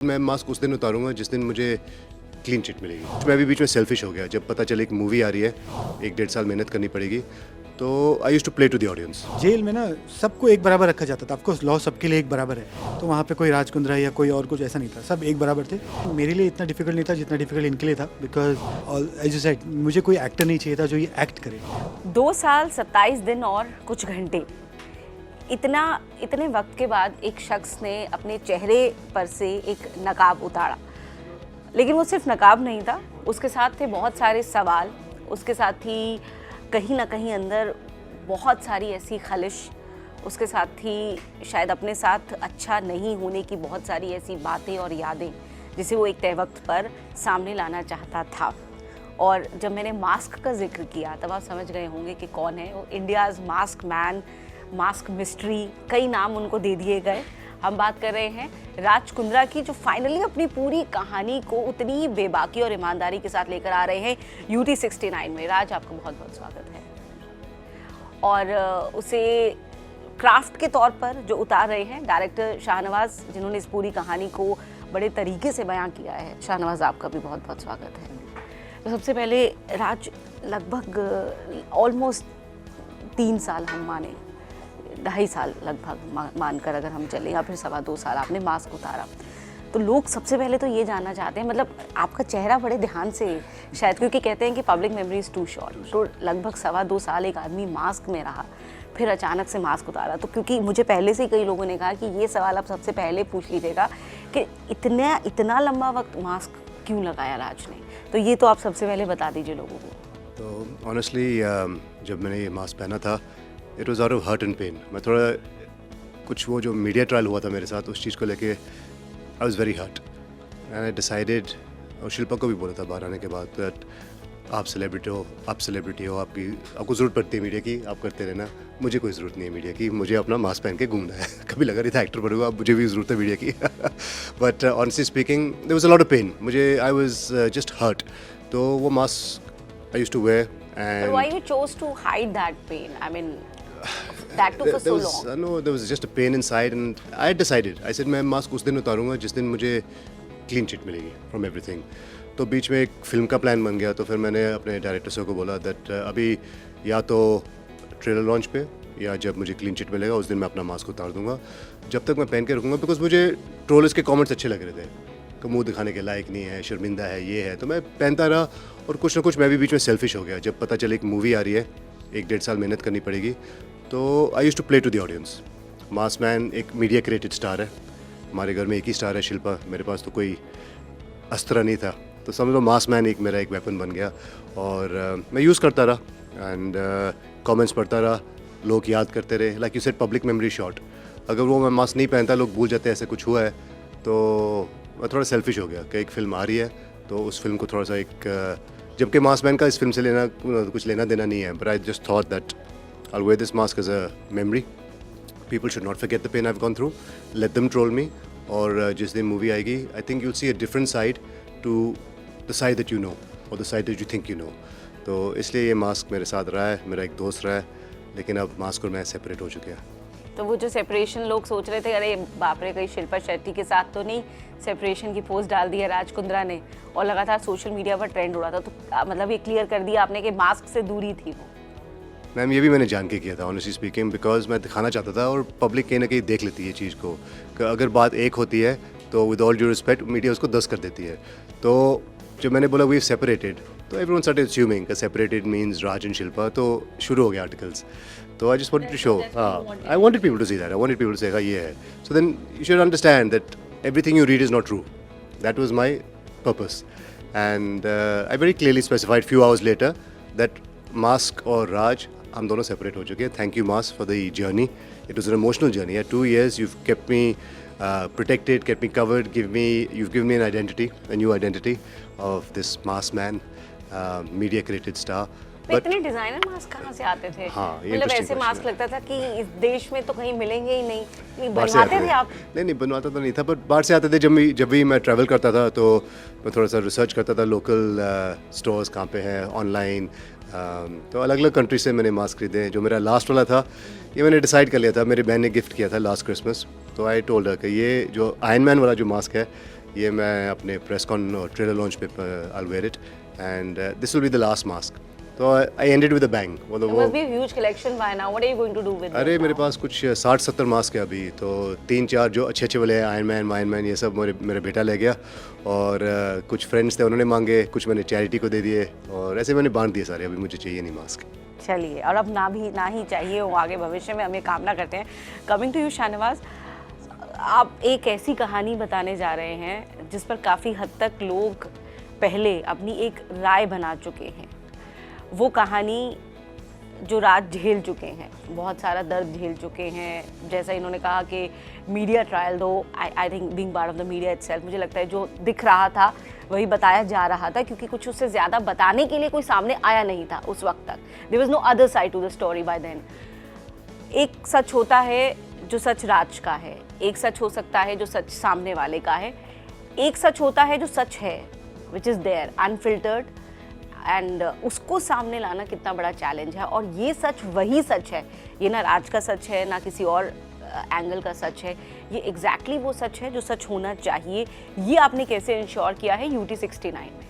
मैं मास्क उस दिन उतारूंगा जिस दिन मुझे क्लीन चिट मिलेगी। मैं भी बीच में सेल्फिश हो गया जब पता चला एक मूवी आ रही है, 1-1.5 साल मेहनत करनी पड़ेगी, तो I used to play to the audience. Jail में ना सबको एक बराबर रखा जाता था। ऑफकोर्स लॉ सबके लिए एक बराबर है, तो वहाँ पे कोई राज कुंद्रा या कोई और कुछ ऐसा नहीं था, सब एक बराबर थे। मेरे लिए इतना डिफिकल्ट नहीं था जितना डिफिकल्ट इनके लिए था, बिकॉज एज यू सेड मुझे कोई एक्टर नहीं चाहिए था जो ये एक्ट करे। 2 साल 27 दिन और कुछ घंटे, इतने वक्त के बाद एक शख्स ने अपने चेहरे पर से एक नकाब उतारा। लेकिन वो सिर्फ नकाब नहीं था, उसके साथ थे बहुत सारे सवाल, उसके साथ ही कहीं ना कहीं अंदर बहुत सारी ऐसी खलिश, उसके साथ ही शायद अपने साथ अच्छा नहीं होने की बहुत सारी ऐसी बातें और यादें जिसे वो एक तय वक्त पर सामने लाना चाहता था। और जब मैंने मास्क का जिक्र किया तब आप समझ गए होंगे कि कौन है वो। India's mask man, mask mystery, कई नाम उनको दे दिए गए। हम बात कर रहे हैं राज कुंद्रा की, जो फाइनली अपनी पूरी कहानी को उतनी ही बेबाकी और ईमानदारी के साथ लेकर आ रहे हैं यूटी 69 में। राज, आपका बहुत बहुत स्वागत है। और उसे क्राफ्ट के तौर पर जो उतार रहे हैं डायरेक्टर शाहनवाज, जिन्होंने इस पूरी कहानी को बड़े तरीके से बयां किया है। शाहनवाज, आपका भी बहुत बहुत स्वागत है। तो सबसे पहले राज, लगभग ऑलमोस्ट 3 साल हम माने, 2.5 साल लगभग मानकर अगर हम चलें, या फिर 2.25 साल आपने मास्क उतारा, तो लोग सबसे पहले तो ये जानना चाहते हैं, मतलब आपका चेहरा बड़े ध्यान से शायद, क्योंकि कहते हैं कि public memory is too short, तो लगभग 2.25 साल एक आदमी मास्क में रहा, फिर अचानक से मास्क उतारा। तो क्योंकि मुझे पहले से ही कई लोगों ने कहा कि ये सवाल आप सबसे पहले पूछ लीजिएगा कि इतना लंबा वक्त मास्क क्यों लगाया राज ने, तो ये तो आप सबसे पहले बता दीजिए लोगों को। तो ऑनेस्टली जब मैंने ये मास्क पहना था, it was out of hurt and pain. मैं थोड़ा कुछ वो जो मीडिया ट्रायल हुआ था मेरे साथ, उस चीज़ को लेके I was very hurt and I decided, और शिल्पा को भी बोला था बाहर आने के बाद, दैट आप सेलिब्रिटी हो, आपको ज़रूरत पड़ती है मीडिया की, आप करते रहना, मुझे कोई ज़रूरत नहीं है मीडिया की, मुझे अपना मास्क पहन के घूमना है। कभी लगा नहीं था एक्टर बनूंगा, अब मुझे भी ज़रूरत है मीडिया की। But honestly speaking there was a lot of pain, I was just hurt. तो वो mask I used to wear and But why you chose to hide that pain? I mean, that took us so long. No, there was just a pain inside and I decided, I said मैं mask उस दिन उतारूंगा जिस दिन मुझे clean chit मिलेगी from everything. तो बीच में एक फिल्म का प्लान बन गया, तो फिर मैंने अपने डायरेक्टर से को बोला दैट अभी या तो ट्रेलर लॉन्च पे या जब मुझे क्लीन चिट मिलेगा उस दिन मैं अपना मास्क उतार दूंगा, जब तक मैं पहन के रखूँगा। बिकॉज मुझे ट्रोलर्स के कमेंट्स अच्छे लग रहे थे कि मुंह दिखाने के लायक नहीं है, शर्मिंदा है, ये है, तो मैं पहनता रहा। और कुछ ना कुछ मैं भी बीच में सेल्फिश हो गया जब पता चला एक मूवी आ रही है, 1-1.5 साल मेहनत करनी पड़ेगी, तो I used to play to the audience. Mass man एक मीडिया क्रिएटेड स्टार है, हमारे घर में एक ही स्टार है शिल्पा, मेरे पास तो कोई अस्त्र नहीं था, तो समझ लो मास मैन एक मेरा एक वेपन बन गया। और मैं यूज़ करता रहा एंड कमेंट्स पढ़ता रहा, लोग याद करते रहे। Like you said, public memory short. अगर वो मैं मास्क नहीं पहनता, लोग भूल जाते ऐसे कुछ हुआ है, तो मैं थोड़ा सेल्फिश हो गया कि एक फ़िल्म आ रही है तो उस फिल्म को थोड़ा सा एक, जबकि मास्क मैन का इस फिल्म से कुछ लेना देना नहीं है, but I just thought that I wear this mask as a memory. People should not forget the pain I have gone through, let them troll me. और जिस दिन मूवी आएगी, I think you'll see a different side to the side that you know और the side that you think you know. तो इसलिए ये mask मेरे साथ रहा है, मेरा एक दोस्त रहा है, लेकिन अब मास्क और मैं सेपरेट हो चुके हैं। तो वो जो सेपरेशन लोग सोच रहे थे, अरे बाप रे, कहीं शिल्पा शेट्टी के साथ तो नहीं सेपरेशन की पोस्ट डाल दी है राज कुंद्रा ने, और लगातार सोशल मीडिया पर ट्रेंड हो रहा था, तो मतलब ये क्लियर कर दिया आपने कि मास्क से दूरी थी वो। मैम, ये भी मैंने जान के किया था ऑनेस्टली स्पीकिंग, बिकॉज मैं दिखाना चाहता था और पब्लिक कहीं ना कहीं देख लेती है चीज़ को, कि अगर बात एक होती है तो with all due respect media उसको 10 कर देती है। तो जब मैंने बोला वी सेपरेटेड, तो एवरीवन स्टार्टेड अज्यूमिंग कि separated means Raj and Shilpa, तो शुरू हो गया आर्टिकल्स। तो I just wanted to show, I wanted people to see that, I wanted people to say ये है। So then you should understand that everything you read is not true. That was my purpose, and I very clearly specified few hours later that Mask और Raj हम दोनों separate हो चुके हैं. Thank you Mask for the journey. It was an emotional journey. 2 years you've kept me protected, kept me covered, you've given me an identity, a new identity of this Mask man, media created star. इतने designer mask कहाँ से आते थे? हाँ, ये मतलब ऐसे interesting mask question लगता था कि इस देश में तो कहीं मिलेंगे ही नहीं। बाहर से बनवाते आते थे आप? नहीं बनवाता तो नहीं था, बट बाहर से आते थे। जब भी मैं ट्रैवल करता था तो मैं थोड़ा सा रिसर्च करता था, लोकल स्टोर्स कहाँ पे हैं, ऑनलाइन। तो अलग अलग कंट्री से मैंने मास्क खरीदे। जो मेरा लास्ट वाला था ये मैंने डिसाइड कर लिया था, मेरी बहन ने गिफ्ट किया था लास्ट क्रिसमस। तो आई टोल्ड हर कि ये जो आयरन मैन वाला जो मास्क है ये मैं अपने प्रेस कॉन और ट्रेलर लॉन्च पे I wear it and this will be the last mask. तो I ended with a bang. There must be a huge collection by now. What are you going to do with अरे them मेरे now? पास कुछ 60-70 mask है अभी, तो 3-4 जो अच्छे वाले हैं, आयरन मैन ये सब मेरे बेटा ले गया, और कुछ फ्रेंड्स थे उन्होंने मांगे, कुछ मैंने चैरिटी को दे दिए, और ऐसे मैंने बांट दिए सारे। अभी मुझे चाहिए नहीं मास्क। चलिए, और अब ना ही चाहिए वो आगे भविष्य में, हम ये कामना करते हैं। कमिंग टू यू शाहनवाज, आप एक ऐसी कहानी बताने जा रहे हैं जिस पर काफ़ी हद तक लोग पहले अपनी एक राय बना चुके हैं। वो कहानी जो राज झेल चुके हैं, बहुत सारा दर्द झेल चुके हैं। जैसा इन्होंने कहा कि मीडिया ट्रायल, दो I think being part of the media itself, मुझे लगता है जो दिख रहा था वही बताया जा रहा था, क्योंकि कुछ उससे ज़्यादा बताने के लिए कोई सामने आया नहीं था उस वक्त तक। There was no other side to the story by then. एक सच होता है जो सच राज का है, एक सच हो सकता है जो सच सामने वाले का है, एक सच होता है जो सच है, which is there unfiltered, and उसको सामने लाना कितना बड़ा चैलेंज है। और ये सच वही सच है, ये ना राज का सच है ना किसी और एंगल का सच है, ये एग्जैक्टली वो सच है जो सच होना चाहिए। ये आपने कैसे इंश्योर किया है UT 69 में?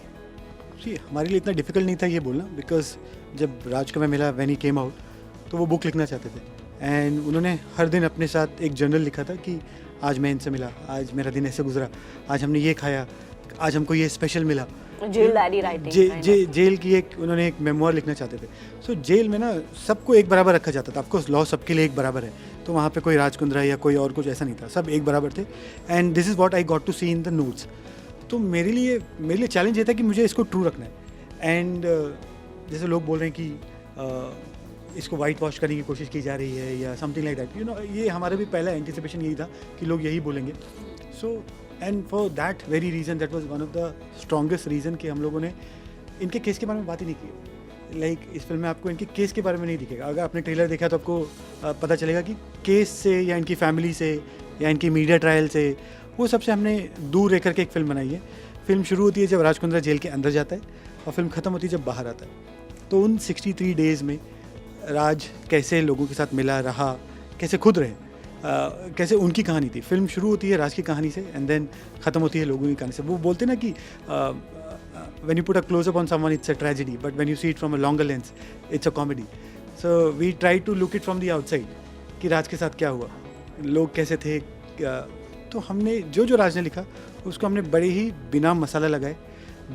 जी, हमारे लिए इतना डिफिकल्ट नहीं था ये बोलना, बिकॉज जब राज को मैं मिला व्हेन ही केम आउट, तो वो बुक लिखना चाहते थे, एंड उन्होंने हर दिन अपने साथ एक जर्नल लिखा था कि आज मैं इनसे मिला, आज मेरा दिन ऐसे गुजरा, आज हमने ये खाया, आज हमको ये स्पेशल मिला। जेल डायरी राइटिंग, जेल की एक उन्होंने एक मेमोर लिखना चाहते थे। सो जेल में ना सबको एक बराबर रखा जाता था। ऑफकोर्स लॉ सबके लिए एक बराबर है, तो वहाँ पे कोई राज कुंद्रा या कोई और कुछ ऐसा नहीं था, सब एक बराबर थे। And this is what I got to see in the notes. तो मेरे लिए चैलेंज ये था कि मुझे इसको ट्रू रखना है। एंड जैसे लोग बोल रहे हैं कि इसको वाइट वॉश करने की कोशिश की जा रही है या something like that, you no, ये हमारा भी पहला एंटिसिपेशन यही था कि लोग यही बोलेंगे। So and for that very reason, that was one of the strongest reason कि हम लोगों ने इनके केस के बारे में बात ही नहीं की। लाइक इस फिल्म में आपको इनके केस के बारे में नहीं दिखेगा। अगर आपने ट्रेलर देखा तो आपको पता चलेगा कि केस से या इनकी फैमिली से या इनकी मीडिया ट्रायल से, वो सबसे हमने दूर रह करके एक फ़िल्म बनाई है। फिल्म शुरू होती है जब राज कुंद्रा जेल के अंदर जाता है, और फिल्म ख़त्म होती है जब बाहर आता है। तो उन 63 डेज़ में राज कैसे लोगों के साथ मिला रहा, कैसे खुद रहे, कैसे उनकी कहानी थी। फिल्म शुरू होती है राज की कहानी से, एंड देन ख़त्म होती है लोगों की कहानी से। वो बोलते ना कि when you put a close up on someone it's a tragedy, but when you see it from a longer lens it's a comedy. So we try to look it from the outside कि राज के साथ क्या हुआ, लोग कैसे थे। तो हमने जो राज ने लिखा उसको हमने बड़े ही बिना मसाला लगाए,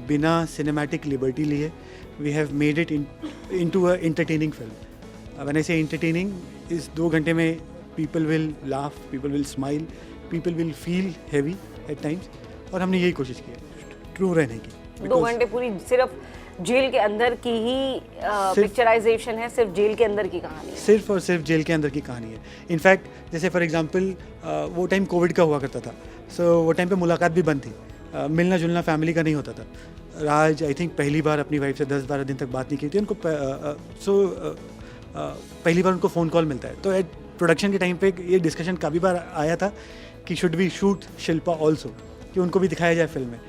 बिना सिनेमैटिक लिबर्टी लिए, we have made it into a entertaining film. When I say entertaining, इस 2 घंटे में people will laugh, people will smile, people will feel heavy at times, और हमने यही कोशिश की है ट्रू रहने की। 2 घंटे पूरी सिर्फ जेल के अंदर की ही पिक्चराइजेशन है, सिर्फ जेल के अंदर की कहानी है, सिर्फ और सिर्फ जेल के अंदर की कहानी है। इनफैक्ट जैसे फॉर एग्जांपल वो टाइम कोविड का हुआ करता था, सो वो टाइम पे मुलाकात भी बंद थी, मिलना जुलना फैमिली का नहीं होता था। राज आई थिंक पहली बार अपनी वाइफ से 10-12 दिन तक बात नहीं की थी उनको। पहली बार उनको फ़ोन कॉल मिलता है। तो एट प्रोडक्शन के टाइम पे ये डिस्कशन काफ़ी बार आया था कि should we shoot Shilpa also, कि उनको भी दिखाया जाए फिल्म में।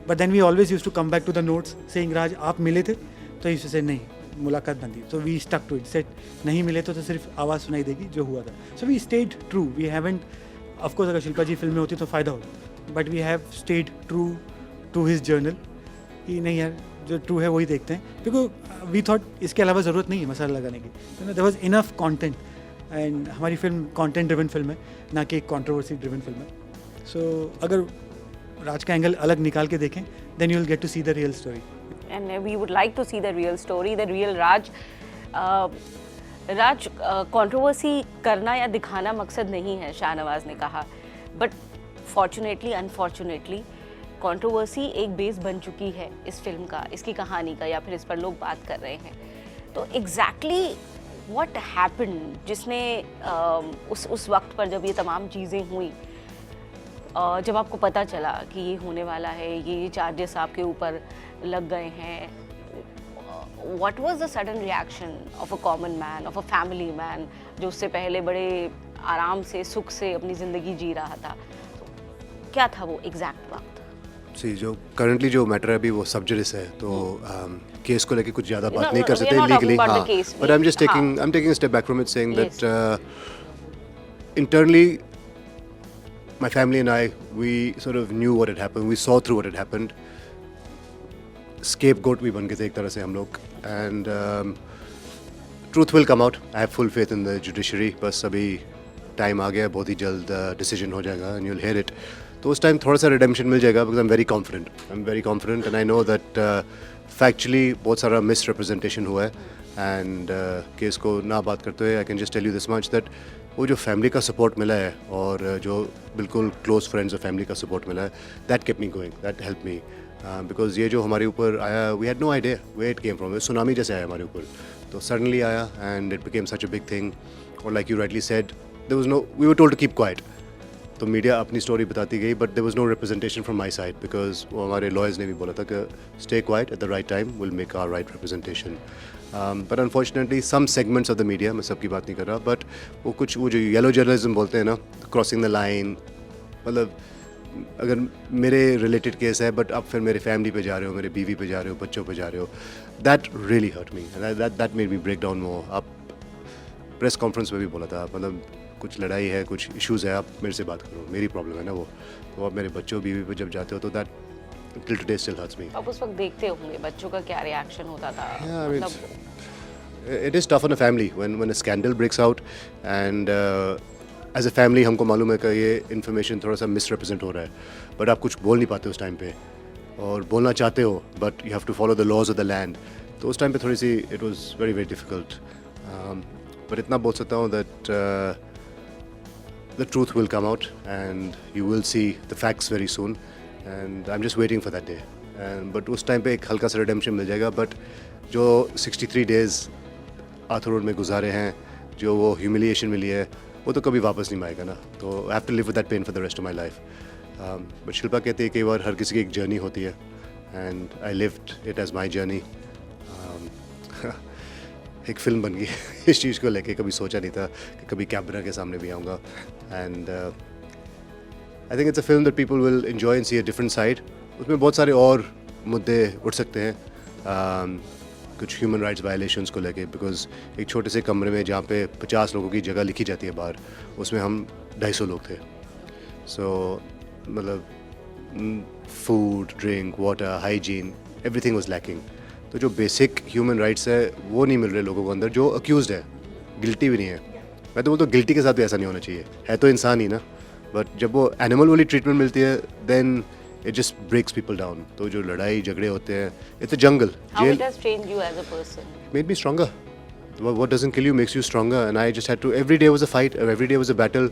But then we always use to come back to the notes saying Raj आप मिले थे, तो इस से नहीं, मुलाकात बंदी। तो we stuck to it, set नहीं मिले तो सिर्फ आवाज़ सुनाई देगी जो हुआ था। So we stayed true, we haven't, of course अगर शिल्पा जी फिल्म में होती तो फ़ायदा होता, but we have stayed true to his journal कि नहीं यार, जो ट्रू है वही देखते हैं, बिकॉज वी थॉट इसके अलावा ज़रूरत नहीं है मसाला लगाने की। There was enough content, and हमारी फिल्म कंटेंट ड्रिवन फिल्म है, ना कि एक कंट्रोवर्सी ड्रिवन फिल्म है। सो अगर राज का एंगल अलग निकाल के देखें, then you will get to see the real story. And we would like to see the real story, the real Raj. Raj, controversy करना या दिखाना मकसद नहीं है, शाहनवाज ने कहा, बट फॉर्चुनेटली अनफॉर्चुनेटली कंट्रोवर्सी एक बेस बन चुकी है इस फिल्म का, इसकी कहानी का, या फिर इस पर लोग बात कर रहे हैं। तो एग्जैक्टली व्हाट हैपेंड, जिसने उस वक्त पर जब ये तमाम चीज़ें हुई, जब आपको पता चला कि ये होने वाला है, ये चार्जेस आपके ऊपर लग गए हैं, what was the sudden reaction of a common man, of a family man, जो उससे पहले बड़े आराम से, सुख से अपनी ज़िंदगी जी रहा था? तो क्या था वो एग्जैक्ट वक्त? सी, जो करंटली जो मैटर है अभी वो सब जुडिस है, तो केस को लेके कुछ ज़्यादा बात नहीं कर we are सकते not talking लीगली। about हाँ, the case. But I am just हाँ. Taking a step back from it, saying that internally my family and I, we sort of knew what had happened. We saw through what had happened. Scapegoat भी बन गए थे एक तरह से हम लोग. And truth will come out. I have full faith in the judiciary. बस अभी टाइम आ गया, बहुत ही जल्द डिसीजन हो जाएगा and you'll hear it. तो उस टाइम थोड़ा सा रिडेम्पशन मिल जाएगा because I'm very confident. I'm very confident and I know that factually बहुत सारा misrepresentation हुआ है. And केस को ना बात करते हुए I can just tell you this much that वो जो फैमिली का सपोर्ट मिला है और जो बिल्कुल क्लोज फ्रेंड्स और फैमिली का सपोर्ट मिला है, that kept me going, that help me. Because ये जो हमारे ऊपर आया, we had no idea where it came from. Tsunami जैसे आया हमारे ऊपर, तो सडनली आया and it became such a big thing. और like you rightly said, there was no, we were told to keep quiet. तो मीडिया अपनी story बताती गई, but there was no representation from my side because वो हमारे lawyers ने भी बोला था कि stay quiet, at the right time will make our right representation. But unfortunately some segments of the media, मैं सबकी बात नहीं कर रहा, बट वो जो येलो जर्नलिज्म बोलते हैं ना, क्रॉसिंग द लाइन, मतलब अगर मेरे रिलेटेड केस है बट आप फिर मेरे फैमिली पे जा रहे हो, मेरे बीवी पे जा रहे हो, बच्चों पे जा रहे हो, that really hurt me, that made me break down more. आप प्रेस कॉन्फ्रेंस में भी बोला था, मतलब कुछ लड़ाई है, कुछ इश्यूज़ है, आप मेरे से बात करो, मेरी प्रॉब्लम है ना वो. तो आप मेरे बच्चों बीवी पे जब जाते हो तो that till today still hurts me. आप उस वक्त देखते होंगे बच्चों का क्या रिएक्शन होता था. Yeah, I mean, it is tough on a family when a scandal breaks out and as a family हमको मालूम है कि ये information थोड़ा सा misrepresent हो रहा है, but आप कुछ बोल नहीं पाते उस टाइम पे, और बोलना चाहते हो but you have to follow the laws of the land. तो उस टाइम पे थोड़ी सी it was very very difficult. But इतना बोल सकता हूँ that the truth will come out and you will see the facts very soon. And I'm just waiting for that day. But उस time पे एक हल्का सा redemption मिल जाएगा. But जो 63 days आर्थर रोड में गुजारे हैं, जो वो humiliation मिली है, वो तो कभी वापस नहीं आएगा ना. तो I have to live with that pain for the rest of my life. But Shilpa कहती है कई बार हर किसी की एक जर्नी होती है, and I lived it as my journey. एक फिल्म बन गई इस चीज़ को लेके. कभी सोचा नहीं था कि कभी कैमरा के सामने भी आऊँगा. And I think it's a film that people will enjoy and see a different side. उसमें बहुत सारे और मुद्दे उठ सकते हैं, कुछ ह्यूमन राइट्स वायलेशंस को लेके, बिकॉज एक छोटे से कमरे में जहाँ पे 50 लोगों की जगह लिखी जाती है बाहर, उसमें हम 250 लोग थे. सो मतलब food, drink, water, hygiene, everything was lacking. तो जो बेसिक ह्यूमन राइट्स है वो नहीं मिल रहे लोगों को अंदर. जो अक्यूज्ड है, गिल्टी भी नहीं है. मैं तो बोलता हूँ गिल्टी के साथ भी ऐसा नहीं होना चाहिए, है तो इंसान ही ना. बट जब वो एनिमल वाली ट्रीटमेंट मिलती है, then it just breaks people down. तो जो लड़ाई झगड़े होते हैं, it's a jungle. How it has changed you as a person? Made me stronger. What doesn't kill you makes you stronger. And I just had to, every day was a fight, every day was a battle.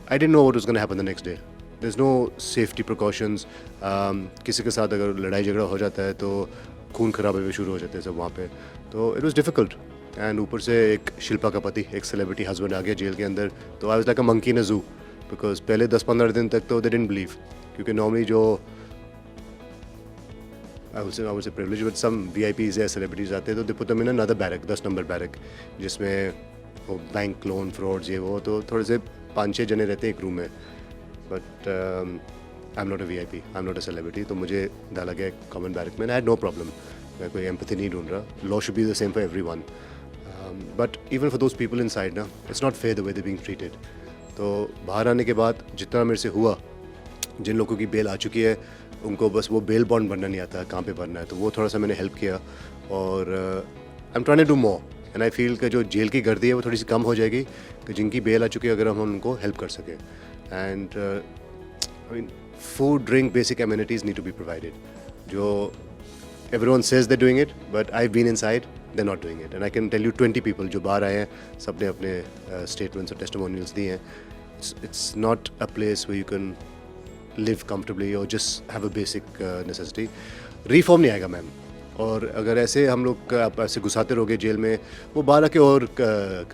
I didn't know what was going to happen the next day. There's no safety precautions. किसी के साथ अगर लड़ाई झगड़ा हो जाता है तो खून खराबे भी शुरू हो जाते हैं सब वहाँ पे. तो इट वॉज डिफ़िकल्ट. एंड ऊपर से एक शिल्पा का पति, एक सेलिब्रिटी हस्बैंड आ गया जेल के अंदर. तो I was like a monkey in a zoo. Because पहले 10-15 दिन तक तो दे डिडंट बिलीव, क्योंकि नॉर्मली जो I would say privilege, but some VIPs या celebrities आते हैं तो they put them in another barrack, 10 number barrack, जिसमें वो बैंक लोन फ्रॉड्स ये वो, तो थोड़े से 5-6 जने रहते हैं एक रूम में. But I am not a VIP, I am not a celebrity. तो मुझे डाला गया कॉमन बैरक में. I had no problem. मैं कोई एम्पैथी नहीं ढूंढ रहा. Law should be the same for everyone. But even for those people inside ना, it's not fair the way they being treated. तो बाहर आने के बाद जितना मेरे से हुआ, जिन लोगों की बेल आ चुकी है उनको बस वो बेल बॉन्ड बनना नहीं आता, कहाँ पे बनना है. तो वो थोड़ा सा मैंने हेल्प किया. और I am trying to do more. And I feel कि जो जेल की गर्दी है वो थोड़ी सी कम हो जाएगी, कि जिनकी बेल आ चुकी है अगर हम उनको हेल्प कर सकें. And I mean food, drink, basic amenities need to be provided. जो everyone says they're doing it, but I've been inside, they're not doing it. And I can tell you 20 people जो बाहर आए हैं, सब ने अपने statements और testimonials दिए हैं. It's not a place where you can live comfortably or just have a basic necessity. Reform नहीं आएगा मैम. और अगर ऐसे हम लोग आप ऐसे घुसाते रहोगे जेल में, वो बाहर आके और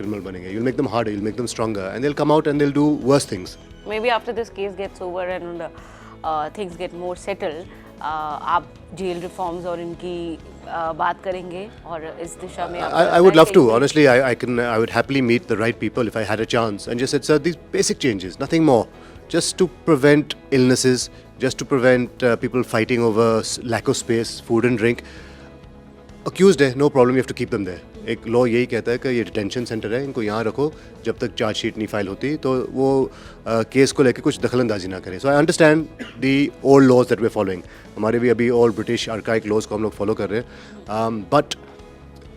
criminal बनेंगे. You'll make them harder, you'll make them stronger, and they'll come out and they'll do worse things. Maybe after this case gets over and things get more settled, आप जेल रिफॉर्म्स और इनकी बात करेंगे और इस दिशा में. I would love to. Honestly, I would happily meet the right people if I had a chance and just said, sir, these basic changes, nothing more, just to prevent illnesses, just to prevent people fighting over lack of space, food and drink. Accused है, no problem, you have to keep them there. एक law यही कहता है कि ये detention centre है, इनको यहाँ रखो जब तक चार्जशीट नहीं फाइल होती, तो वो केस को लेकर कुछ दखलंदाजी ना करें। So I understand the old laws that we following, हमारे भी अभी ओल्ड ब्रिटिश आर्काइक लॉज को हम लोग फॉलो कर रहे हैं, but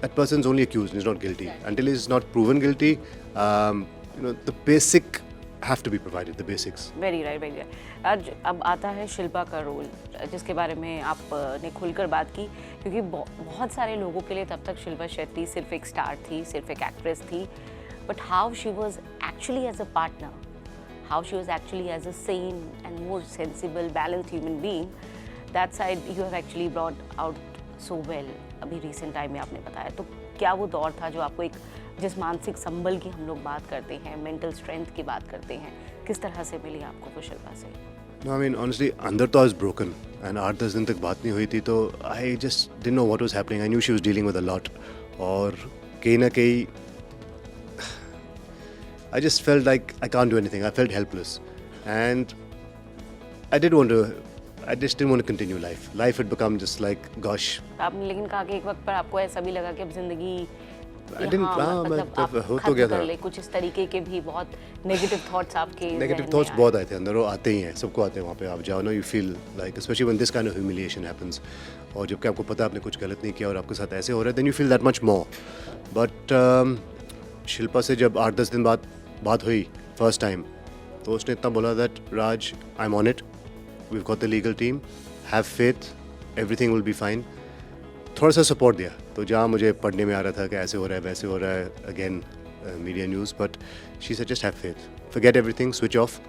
that person is only accused, he's not guilty. Until he's not proven guilty, the basic have to be provided, the basics. Very right, very right. आज अब आता है शिल्पा का रोल, जिसके बारे में आपने खुलकर बात की, क्योंकि बहुत सारे लोगों के लिए तब तक शिल्पा शेट्टी सिर्फ एक स्टार थी, सिर्फ एक एक्ट्रेस थी, but how she was actually as a partner, how she was actually as a sane and more sensible balanced human being, that side you have actually brought out so well. अभी recent time में आपने बताया, तो क्या वो दौर था जो आपको एक, जिस मानसिक संबल की हम लोग बात करते हैं, मेंटल स्ट्रेंथ की बात करते हैं, किस तरह से मिली आपको वो शिल्पा से? No, I mean, honestly, अंदर तो I was broken, and 8-10 दिन तक बात नहीं हुई थी, तो I just didn't know what was happening. I knew she was dealing with a lot, और कहीं ना कहीं I just felt like I can't do anything. I felt helpless, and I just didn't want to continue life. Life had become just like, gosh. आपने लेकिन कहा कि एक वक्त पर आपको ऐसा भी लगा कि अब जिंदगी हो तो गया था। कुछ इस तरीके के भी बहुत नेगेटिव थॉट्स आपके नेगेटिव थॉट्स बहुत आए थे अंदर, वो आते ही हैं, सबको आते हैं वहाँ पे। आप जाओ ना, you feel like, specially when this kind of humiliation happens, और जबकि आपको पता है आपने कुछ गलत नहीं किया और आपके साथ ऐसे हो रहा है, then you feel that much more. But Shilpa से जब 8-10 दिन बाद बात हुई फर्स्ट टाइम, तो उसने इतना बोला that Raj, I am on it, we got the legal team, have faith, everything will be fine. थोड़ा सा सपोर्ट दिया, तो जहाँ मुझे पढ़ने में आ रहा था कि ऐसे हो रहा है वैसे हो रहा है, again media news, but she said just have faith, forget everything, switch off,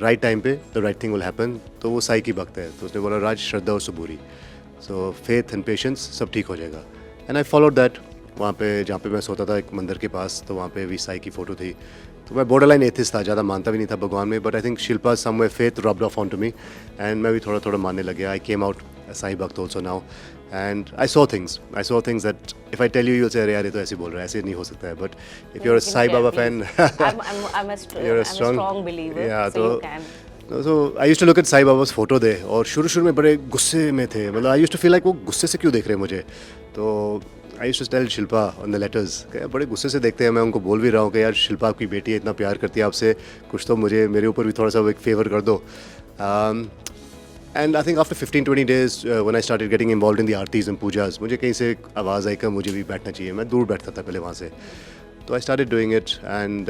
right time पे the right thing will happen. तो वो साई की भक्त है, तो उसने बोला राज, श्रद्धा और सबूरी, सो फेथ एंड पेशेंस, सब ठीक हो जाएगा। And I followed that. वहाँ पे जहाँ पे मैं सोता था, एक मंदिर के पास, तो वहाँ पे भी साई की फ़ोटो थी। तो मैं बॉर्डर लाइन एथिस्ट था, ज़्यादा मानता भी नहीं था भगवान में, but I think Shilpa someway faith rubbed off on to me, एंड मैं भी थोड़ा थोड़ा मानने लग गया। आई केम out Sai bhakt also now, and I saw things that if I tell you, you will say अरे यार ये तो ऐसे बोल रहा है, ऐसे नहीं हो सकता है, but if you are a Sai Baba fan, you're a strong believer, so you can. So I used to look at Sai Baba's photo they, और शुरू में बड़े गुस्से में थे, मतलब I used to feel like वो गुस्से से क्यों देख रहे हैं मुझे। तो I used to tell Shilpa on the letters कि बड़े गुस्से से देखते हैं, मैं उनको बोल भी रहा हूँ कि यार शिल्पा आपकी बेटी है, इतना प्यार करती है आपसे, कुछ तो मेरे ऊपर भी थोड़ा सा एक फेवर कर दो। And I think after 15-20 days when I started getting involved in the Aarti's and Pooja's, मुझे कहीं से आवाज़ आई कि मुझे भी बैठना चाहिए। मैं दूर बैठता था पहले वहाँ से, तो I started doing it, and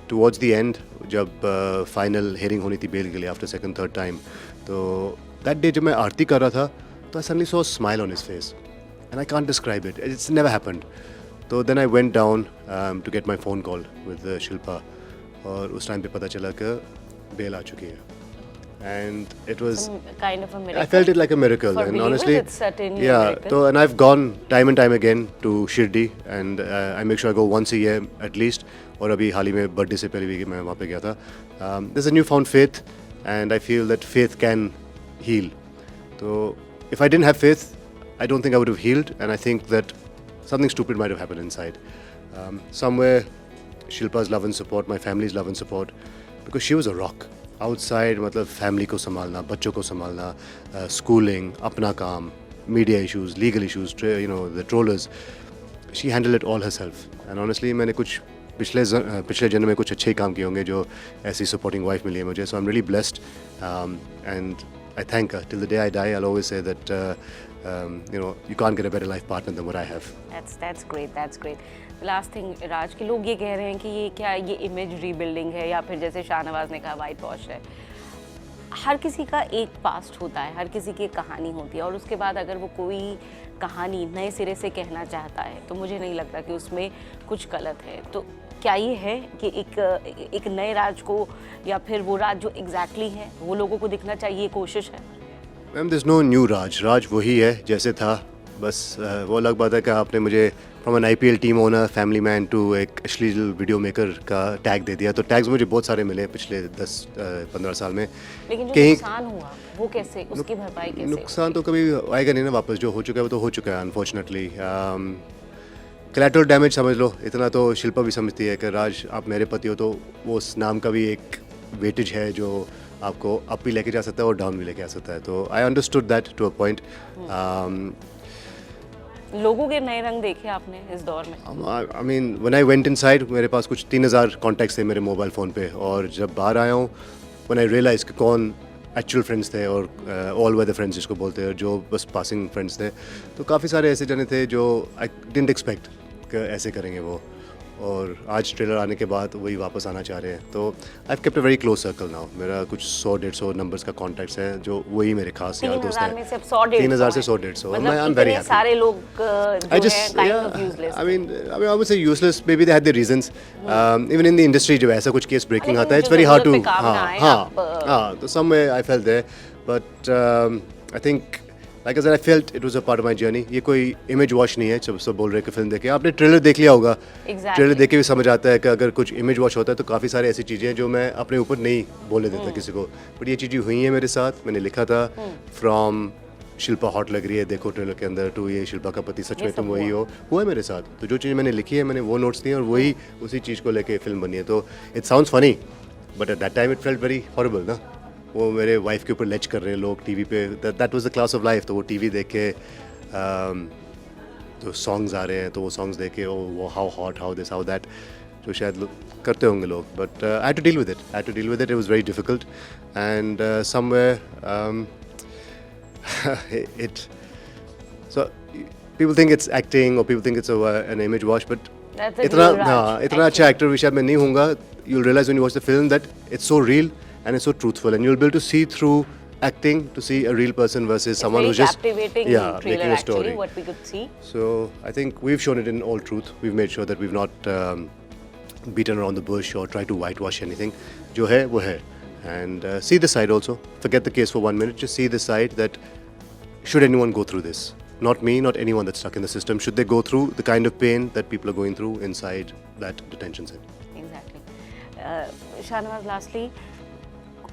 towards the end जब फाइनल हेयरिंग होनी थी बेल के लिए आफ्टर सेकंड थर्ड टाइम, तो दैट डे जब मैं आरती कर रहा था, तो I suddenly saw a smile on his face, and I can't describe it, it's never happened. तो then I went down to get my phone call with Shilpa, और उस टाइम पे पता चला कि बेल आ चुकी है, and it was kind of a miracle. I felt it like a miracle, For and believers, honestly, it's certainly a yeah. miracle. So, and I've gone time and time again to Shirdi, and I make sure I go once a year at least. और अभी हाल ही में birthday से पहले भी मैं वहाँ पे गया था। There's a newfound faith, and I feel that faith can heal. So, if I didn't have faith, I don't think I would have healed, and I think that something stupid might have happened inside. Somewhere, Shilpa's love and support, my family's love and support, because she was a rock. Outside, मतलब family को संभालना, बच्चों को संभालना, schooling, अपना काम, media issues, legal issues, you know the trollers, she handle it all herself. And honestly मैंने कुछ पिछले जन्म में कुछ अच्छे ही काम किए होंगे जो ऐसी सपोर्टिंग वाइफ मिली है मुझे। So I am really blessed, and I thank her till the day I die. I will always say that you know, you can't get a better life partner than what I have. That's great, that's great. The last thing, राज, के लोग ये कह रहे हैं कि ये क्या, ये इमेज रीबिल्डिंग है, या फिर जैसे शाहनवाज ने कहा वाइट वॉश है। हर किसी का एक पास्ट होता है, हर किसी की एक कहानी होती है, और उसके बाद अगर वो कोई कहानी नए सिरे से कहना चाहता है, तो मुझे नहीं लगता कि उसमें कुछ गलत है। तो क्या ये है कि एक नए राज को, या फिर वो राज जो एग्जैक्टली है वो लोगों को दिखना चाहिए, कोशिश है? मैम, दिस नो न्यू राज वही है जैसे था, बस वो अलग बात है कि आपने मुझे from an IPL team owner, family man to एक अश्लील वीडियो मेकर का टैग दे दिया। तो टैग्स मुझे बहुत सारे मिले पिछले 10-15 साल में। लेकिन जो नुकसान हुआ वो कैसे, उसकी भरपाई कैसे? नुकसान तो कभी आएगा नहीं ना वापस, जो हो चुका है वो तो हो चुका है अनफॉर्चुनेटली। कोलैटरल डैमेज समझ लो, इतना तो शिल्पा भी समझती है कि राज आप मेरे पति हो, तो वो उस नाम का भी एक वेटेज है जो आपको अप भी लेके जा सकता है और डाउन भी लेके आ सकता है। तो I understood that to a point. लोगों के नए रंग देखे आपने इस दौर में? I mean when I went inside मेरे पास कुछ 3000 कॉन्टैक्ट्स थे मेरे मोबाइल फ़ोन पे, और जब बाहर आया हूँ व्हेन आई रियलाइज कि कौन एक्चुअल फ्रेंड्स थे और ऑल वेदर फ्रेंड्स जिसको बोलते हैं, जो बस पासिंग फ्रेंड्स थे, तो काफ़ी सारे ऐसे जने थे जो आई डिडंट एक्सपेक्ट कि ऐसे करेंगे वो, और आज ट्रेलर आने के बाद वही वापस आना चाह रहे हैं। तो I have kept a very close circle now. मेरा कुछ 100-150 नंबर्स का कॉन्टैक्ट्स हैं जो वही मेरे खास यार दोस्त 3000 हैं। में से अब 100-150 3000 से 100-150, मतलब आई एम वेरी इतने हैप्पी। सारे लोग जो I है just, kind yeah, of useless I mean, I would say useless. Maybe they had their reasons. Even in the industry, जब ऐसा कुछ केस breaking लेकिन आता है, जो it's very hard to. ज़रूरत पे काम ना आए, हाँ. तो some way I felt there, but I think, like I said, I felt it was a part of my journey. ये कोई image wash नहीं है. सब बोल रहे हैं कि फिल्म देखे, आपने ट्रेलर देख लिया होगा. Exactly. ट्रेलर देख के भी समझ आता है कि अगर कुछ image wash होता है तो काफ़ी सारे ऐसी चीज़ें हैं जो मैं अपने ऊपर नहीं बोलने देता किसी को. बट ये चीज़ें हुई हैं मेरे साथ. मैंने लिखा था from शिल्पा हॉट लग रही है देखो ट्रेलर के अंदर, टू ये शिल्पा का पति सच ये में तुम सब वही हो, हुआ है मेरे साथ। तो जो चीज़ मैंने लिखी है मैंने वो नोट्स दिए और वही उसी चीज़ को लेके फिल्म बनी है। तो it sounds funny but at that time it felt very horrible ना। वो मेरे वाइफ के ऊपर लेच कर रहे हैं लोग टीवी पे, that was the class of life. तो वो टीवी देख के तो सॉन्ग्स आ रहे हैं तो वो सॉन्ग्स देख के वो how hot how this how that, जो शायद करते होंगे लोग, but I had to deal with it, it was very difficult and somewhere it so people think it's acting or people think it's an image wash, but That's a इतना real Raj, हाँ इतना अच्छा actor भी शायद मैं नहीं होऊंगा. You'll realize when you watch the film that it's so real and it's so truthful, and you'll be able to see through acting to see a real person versus someone very who's just captivating trailer making a actually story. what we could see. So I think we've shown it in all truth. We've made sure that we've not beaten around the bush or tried to whitewash anything. जो है वो है. And see the side also. Forget the case for 1 minute. Just see the side that should anyone go through this, not me, not anyone that's stuck in the system, should they go through the kind of pain that people are going through inside that detention center. Exactly. Shahnawaz, lastly,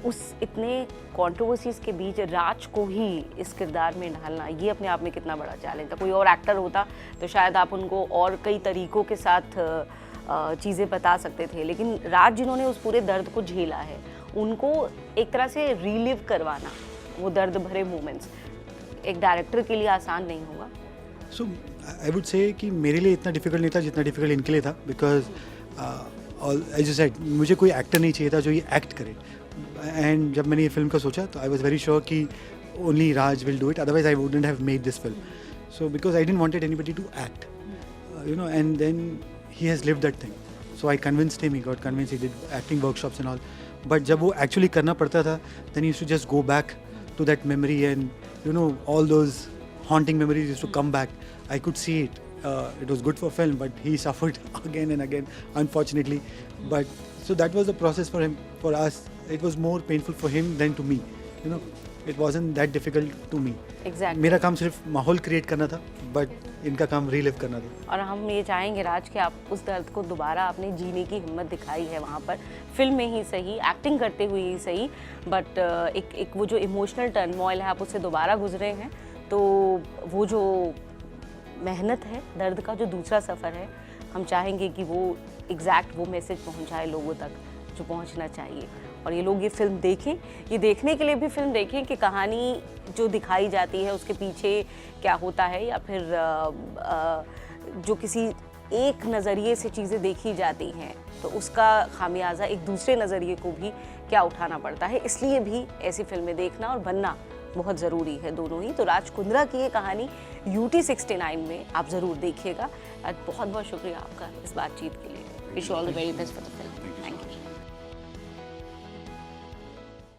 उस इतने controversies के बीच राज को ही इस किरदार में ढालना, ये अपने आप में कितना बड़ा चैलेंज था. कोई और एक्टर होता तो शायद आप उनको और कई तरीकों के साथ चीज़ें बता सकते थे, लेकिन राज जिन्होंने उस पूरे दर्द को झेला है उनको एक तरह से रीलिव करवाना वो दर्द भरे मोमेंट्स एक डायरेक्टर के लिए आसान नहीं होगा. सो आई वुड से कि मेरे लिए इतना डिफिकल्ट नहीं था जितना डिफिकल्ट इनके लिए था, बिकॉज एज यू सेड मुझे कोई एक्टर नहीं चाहिए था जो ये एक्ट करे. एंड जब मैंने ये फिल्म का सोचा तो आई वॉज वेरी श्योर कि only Raj will do it, otherwise I wouldn't have made this film. So because I didn't wanted anybody to act, you know, and then he has lived that thing. So I convinced him, he got convinced, he did acting workshops and all. But जब वो actually करना पड़ता था then he used to just go back to that memory, and you know all those haunting memories used to come back. I could see it. It was good for film, but he suffered again and again, unfortunately. But so that was the process for him. For us, it was more painful for him than to me. You know, it wasn't that difficult to me. Exactly. मेरा काम सिर्फ माहौल create करना था, but इनका काम relive करना था. और हम ये चाहेंगे राज कि आप उस दर्द को दोबारा आपने जीने की हिम्मत दिखाई है वहाँ पर, फिल्म में ही सही, एक्टिंग करते हुए ही सही, बट एक वो जो इमोशनल टर्मोइल है आप उससे दोबारा गुजरे हैं. तो वो जो मेहनत है, दर्द का जो दूसरा सफ़र है, हम चाहेंगे कि वो एग्जैक्ट वो मैसेज पहुँचाए लोगों तक जो पहुँचना चाहिए. और ये लोग ये फिल्म देखें, ये देखने के लिए भी फिल्म देखें कि कहानी जो दिखाई जाती है उसके पीछे क्या होता है, या फिर जो किसी एक नज़रिए से चीज़ें देखी जाती हैं तो उसका खामियाजा एक दूसरे नज़रिए को भी क्या उठाना पड़ता है. इसलिए भी ऐसी फिल्में देखना और बनना बहुत ज़रूरी है, दोनों ही. तो राज कुंद्रा की ये कहानी UT 69 में आप ज़रूर देखिएगा. बहुत बहुत शुक्रिया आपका इस बातचीत के लिए. Wish you all the very best for the film. Thank you.